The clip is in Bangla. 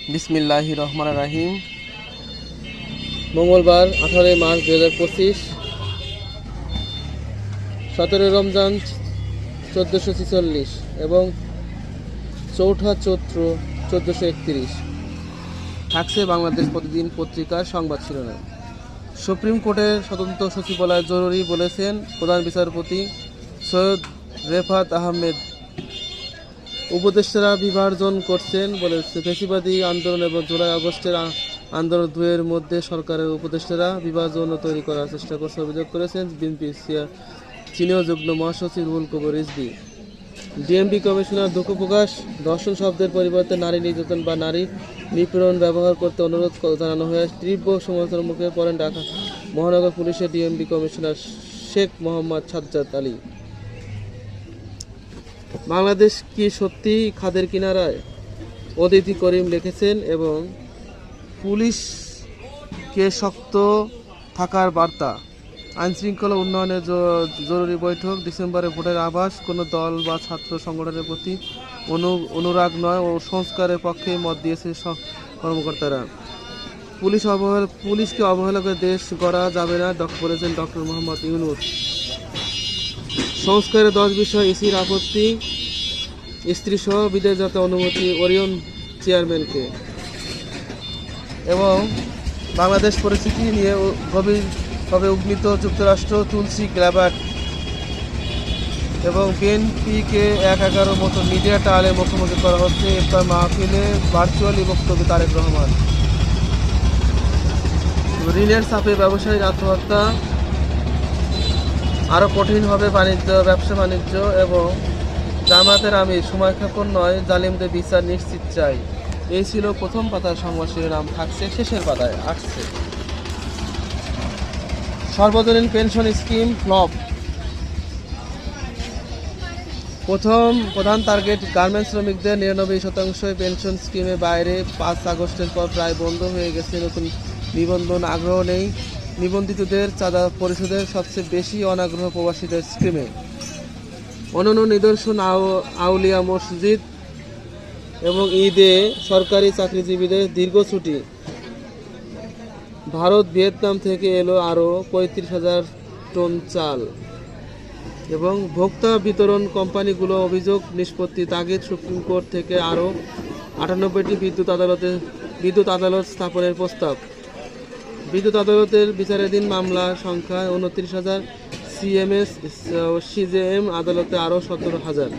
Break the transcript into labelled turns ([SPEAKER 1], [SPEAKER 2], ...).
[SPEAKER 1] বিসমিল্লাহির রহমানির রহিম। মঙ্গলবার 18 মার্চ 2025, 17 রমজান 1446 এবং 4 চৈত্র 1431। থাকছে বাংলাদেশ প্রতিদিন পত্রিকার সংবাদ শিরোনাম। সুপ্রিম কোর্টের স্বতন্ত্র সচিবালয় জরুরি বলেছেন প্রধান বিচারপতি সৈয়দ রেফাত আহমেদ। উপদেষ্টারা বিভাজন করছেন বলেছে। ফ্যাসিবাদী আন্দোলন এবং জুলাই আগস্টের আন্দোলন দুয়ের মধ্যে সরকারের উপদেষ্টারা বিভাজন তৈরি করার চেষ্টা করছে অভিযোগ করেছেন বিএনপি সিনিয়র যুগ্ম মহাসচিব রুহুল কবির রিজভী। ডিএমপি কমিশনার দুঃখ প্রকাশ, ধর্ষণ শব্দের পরিবর্তে নারী নির্যাতন বা নারী নিপীড়ন ব্যবহার করতে অনুরোধ জানানো হয়ে তীব্র সমালোচনার মুখে পড়েন ঢাকা মহানগর পুলিশের ডিএমপি কমিশনার শেখ মোহাম্মদ সাজ্জাদ আলী। বাংলাদেশ কি সত্যি খাদের কিনারায়? অদিতি করিম লিখেছেন এবং পুলিশকে শক্ত থাকার বার্তা। আইনশৃঙ্খলা উন্নয়নের জরুরি বৈঠক। ডিসেম্বরে ভোটের আভাস। কোনো দল বা ছাত্র সংগঠনের প্রতি অনুরাগ নয় ও সংস্কারের পক্ষে মত দিয়েছে কর্মকর্তারা। পুলিশকে অবহেলা করে দেশ গড়া যাবে না বলেছেন ডক্টর মোহাম্মদ ইউনূস। সংস্কারের 10 বিষয় ইসির আপত্তি। স্ত্রীসহ বিদেশ যাত্রা অনুমতি ওরিয়ন চেয়ারম্যানকে। এবং বাংলাদেশ পরিস্থিতি নিয়ে গভীরভাবে উদ্বিগ্ন যুক্তরাষ্ট্র। তুলসী গ্যাবার্ড এবং বিএনপিকে 1-11 মতো মিডিয়া টালে মুখোমুখি করা হচ্ছে। ইফতার মাহফিলে ভার্চুয়ালি বক্তব্য তারেক রহমান। ঋণের চাপে ব্যবসায়ীর আত্মহত্যা। আরও কঠিন হবে ব্যবসা বাণিজ্য। এবং জামাতের আমির সময়ক্ষেপণ নয়, জালিমদের বিচার নিশ্চিত চাই। এই ছিল প্রথম পাতার সংবাদ শিরোনাম। থাকছে শেষের পাতায় আসছে সর্বজনীন পেনশন স্কিম ফ্লপ। প্রধান টার্গেট গার্মেন্টস শ্রমিকদের। 99% পেনশন স্কিমের বাইরে। 5 আগস্টের পর প্রায় বন্ধ হয়ে গেছে নতুন নিবন্ধন। আগ্রহ নেই নিবন্ধিতদের। চাঁদা পরিশোধের সবচেয়ে বেশি অনাগ্রহ প্রবাসীদের স্কিমে। অনন্য নিদর্শন আউলিয়া মসজিদ এবং ঈদে সরকারি চাকরিজীবীদের দীর্ঘ ছুটি। ভারত ভিয়েতনাম থেকে এলো আরও 35,000 টন চাল। এবং ভোক্তা বিতরণ কোম্পানিগুলো অভিযোগ নিষ্পত্তি তাগিদ। সুপ্রিম কোর্ট থেকে আরও 98টি বিদ্যুৎ আদালত স্থাপনের প্রস্তাব। বিদ্যুৎ আদালতের বিচারাধীন মামলার সংখ্যা 29,000। সিএমএস সিজেএম আদালতে আরও 17,000।